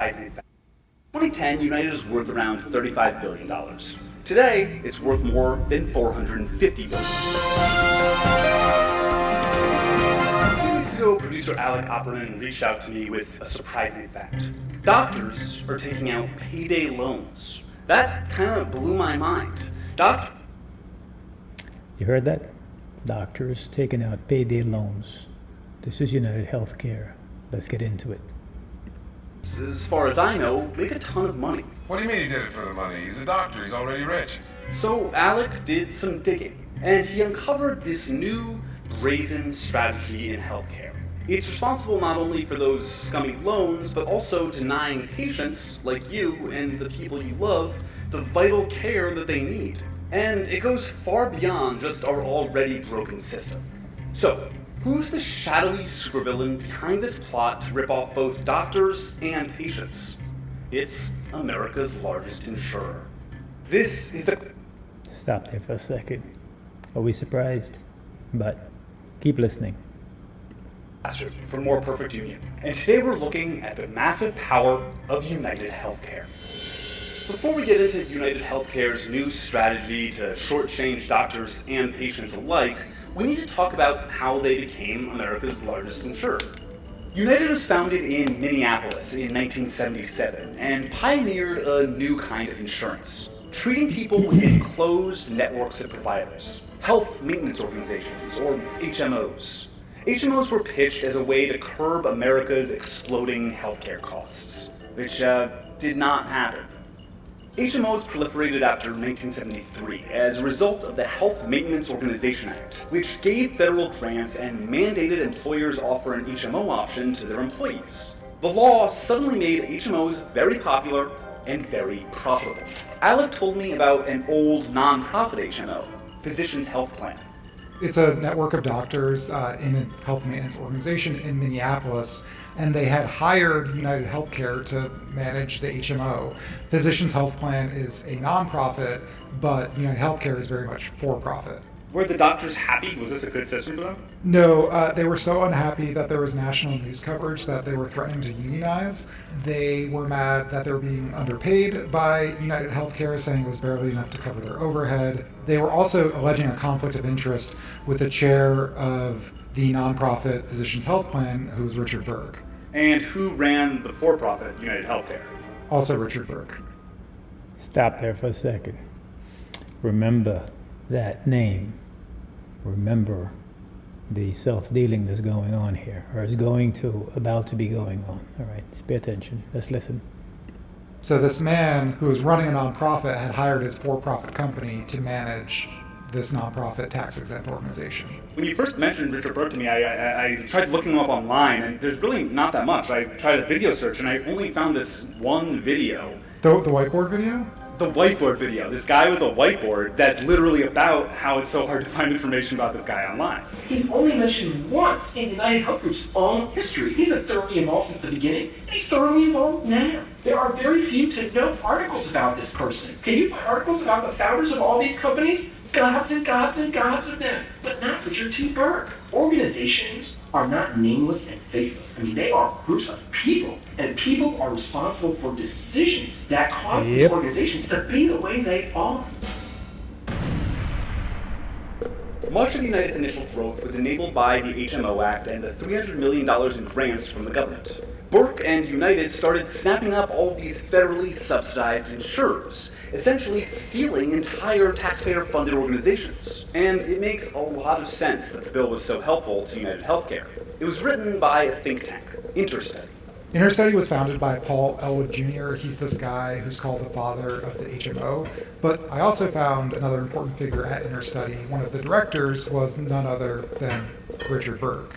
surprising fact. In 2010, United was worth around $35 billion. Today, it's worth more than $450 billion. A few weeks ago, producer Alec Opperman reached out to me with a surprising fact. Doctors are taking out payday loans. That kind of blew my mind. You heard that? Doctors taking out payday loans. This is United Healthcare. Let's get into it. As far as I know, make a ton of money. What do you mean he did it for the money? He's a doctor. He's already rich. So Alec did some digging, and he uncovered this new brazen strategy in healthcare. It's responsible not only for those scummy loans, but also denying patients, like you and the people you love, the vital care that they need. And it goes far beyond just our already broken system. So, who's the shadowy supervillain behind this plot to rip off both doctors and patients? It's America's largest insurer. This is the... Stop there for a second. Are we surprised? But keep listening. For more perfect union. And today we're looking at the massive power of United Healthcare. Before we get into United Healthcare's new strategy to shortchange doctors and patients alike, we need to talk about how they became America's largest insurer. United was founded in Minneapolis in 1977 and pioneered a new kind of insurance, treating people within closed networks of providers, health maintenance organizations, or HMOs. HMOs were pitched as a way to curb America's exploding healthcare costs, which did not happen. HMOs proliferated after 1973 as a result of the Health Maintenance Organization Act, which gave federal grants and mandated employers offer an HMO option to their employees. The law suddenly made HMOs very popular and very profitable. Alec told me about an old nonprofit HMO, Physicians Health Plan. It's a network of doctors in a health maintenance organization in Minneapolis, and they had hired United Healthcare to manage the HMO. Physicians Health Plan is a nonprofit, but United Healthcare is very much for-profit. Were the doctors happy? Was this a good system for them? No, they were so unhappy that there was national news coverage that they were threatening to unionize. They were mad that they were being underpaid by United Healthcare, saying it was barely enough to cover their overhead. They were also alleging a conflict of interest with the chair of the nonprofit Physicians Health Plan, who was Richard Berg. And who ran the for-profit United Healthcare? Also Richard Berg. Stop there for a second. Remember that name. Remember the self-dealing that's going on here, or is about to be going on. All right, let's pay attention. Let's listen. So this man who was running a nonprofit had hired his for-profit company to manage this nonprofit tax-exempt organization. When you first mentioned Richard Berg to me, I tried looking him up online, and there's really not that much. I tried a video search, and I only found this one video. The whiteboard video? The whiteboard video. This guy with a whiteboard that's literally about how it's so hard to find information about this guy online. He's only mentioned once in United Health Group's own history. He's been thoroughly involved since the beginning, and he's thoroughly involved now. There are very few to no articles about this person. Can you find articles about the founders of all these companies? Gods and gods and gods of them, but not Richard T. Berg. Organizations are not nameless and faceless. I mean, they are groups of people, and people are responsible for decisions that cause these organizations to be the way they are. Much of United's initial growth was enabled by the HMO Act and the $300 million in grants from the government. Burke and United started snapping up all of these federally subsidized insurers, essentially stealing entire taxpayer-funded organizations. And it makes a lot of sense that the bill was so helpful to United Healthcare. It was written by a think tank, Interstudy. Interstudy was founded by Paul Elwood Jr. He's this guy who's called the father of the HMO. But I also found another important figure at Interstudy. One of the directors was none other than Richard Berg.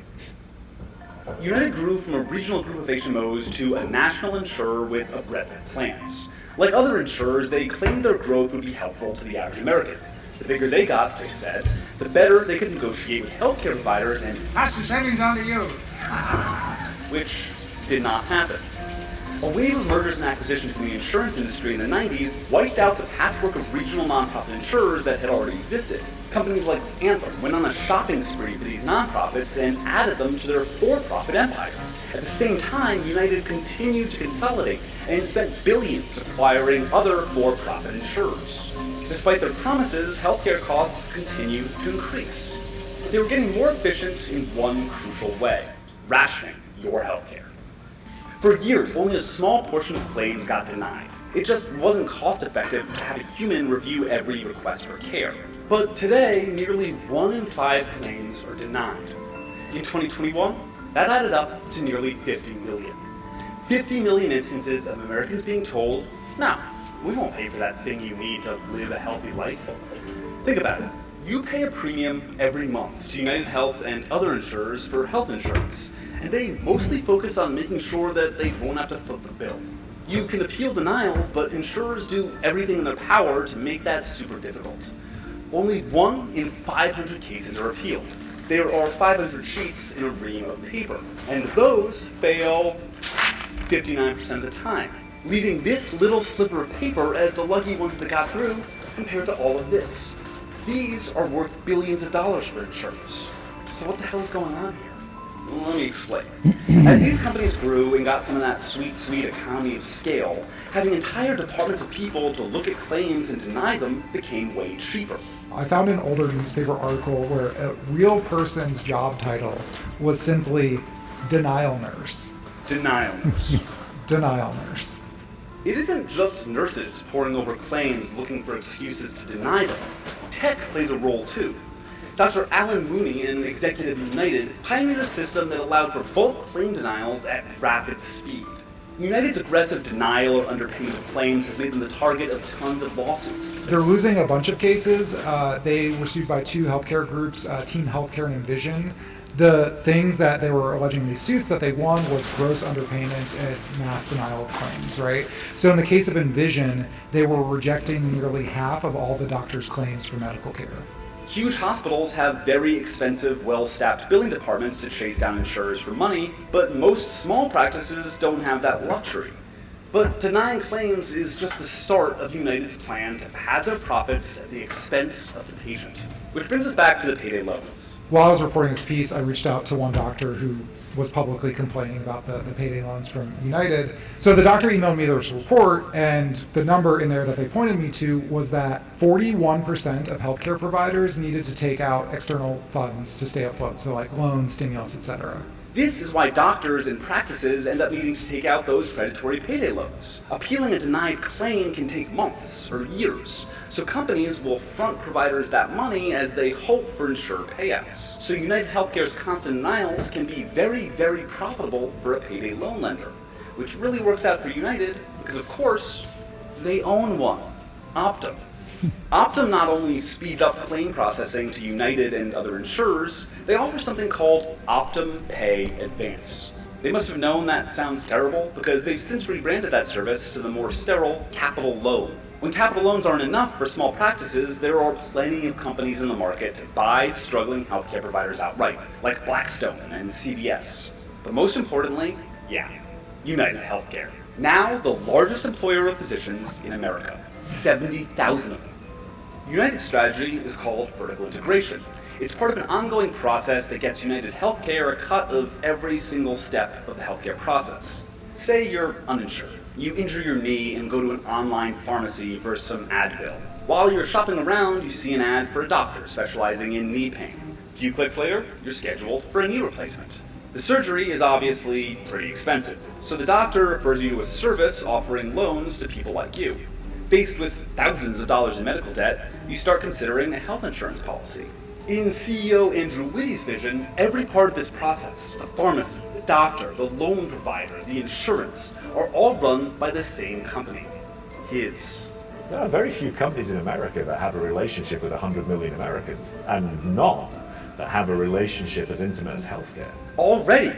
United grew from a regional group of HMOs to a national insurer with a breadth of plans. Like other insurers, they claimed their growth would be helpful to the average American. The bigger they got, they said, the better they could negotiate with healthcare providers and pass the savings on to you. which did not happen. A wave of mergers and acquisitions in the insurance industry in the 90s wiped out the patchwork of regional nonprofit insurers that had already existed. Companies like Anthem went on a shopping spree for these nonprofits and added them to their for-profit empire. At the same time, United continued to consolidate and spent billions acquiring other for-profit insurers. Despite their promises, healthcare costs continued to increase. They were getting more efficient in one crucial way: rationing your healthcare. For years, only a small portion of claims got denied. It just wasn't cost-effective to have a human review every request for care. But today, nearly 1 in 5 claims are denied. In 2021, that added up to nearly 50 million. 50 million instances of Americans being told, no, we won't pay for that thing you need to live a healthy life. Think about it. You pay a premium every month to United Health and other insurers for health insurance, and they mostly focus on making sure that they won't have to foot the bill. You can appeal denials, but insurers do everything in their power to make that super difficult. Only 1 in 500 cases are appealed. There are 500 sheets in a ream of paper, and those fail 59% of the time, leaving this little sliver of paper as the lucky ones that got through compared to all of this. These are worth billions of dollars for insurers. So what the hell is going on here? Well, let me explain. As these companies grew and got some of that sweet, sweet economy of scale, having entire departments of people to look at claims and deny them became way cheaper. I found an older newspaper article where a real person's job title was simply denial nurse. Denial nurse. Denial nurse. It isn't just nurses poring over claims looking for excuses to deny them. Tech plays a role too. Dr. Alan Mooney, an executive at United, pioneered a system that allowed for bulk claim denials at rapid speed. United's aggressive denial or underpayment of claims has made them the target of tons of lawsuits. They're losing a bunch of cases. They were sued by 2 healthcare groups, Team Healthcare and Envision. The things that they were alleging in these suits that they won was gross underpayment and mass denial of claims, right? So in the case of Envision, they were rejecting nearly half of all the doctor's claims for medical care. Huge hospitals have very expensive, well-staffed billing departments to chase down insurers for money, but most small practices don't have that luxury. But denying claims is just the start of United's plan to pad their profits at the expense of the patient. Which brings us back to the payday loans. While I was reporting this piece, I reached out to one doctor who was publicly complaining about the payday loans from United. So the doctor emailed me this report, and the number in there that they pointed me to was that 41% of healthcare providers needed to take out external funds to stay afloat, so like loans, stimulus, etc. This is why doctors and practices end up needing to take out those predatory payday loans. Appealing a denied claim can take months or years, so companies will front providers that money as they hope for insured payouts. So United Healthcare's constant denials can be very, very profitable for a payday loan lender, which really works out for United because, of course, they own one, Optum. Optum not only speeds up claim processing to United and other insurers, they offer something called Optum Pay Advance. They must have known that sounds terrible because they've since rebranded that service to the more sterile Capital Loan. When capital loans aren't enough for small practices, there are plenty of companies in the market to buy struggling healthcare providers outright, like Blackstone and CVS. But most importantly, United Healthcare. Now the largest employer of physicians in America, 70,000 of them. United's strategy is called vertical integration. It's part of an ongoing process that gets United Healthcare a cut of every single step of the healthcare process. Say you're uninsured. You injure your knee and go to an online pharmacy for some Advil. While you're shopping around, you see an ad for a doctor specializing in knee pain. A few clicks later, you're scheduled for a knee replacement. The surgery is obviously pretty expensive, so the doctor refers you to a service offering loans to people like you. Faced with thousands of dollars in medical debt, you start considering a health insurance policy. In CEO Andrew Whitty's vision, every part of this process, the pharmacy, the doctor, the loan provider, the insurance, are all run by the same company, his. There are very few companies in America that have a relationship with 100 million Americans, and none that have a relationship as intimate as healthcare. Already,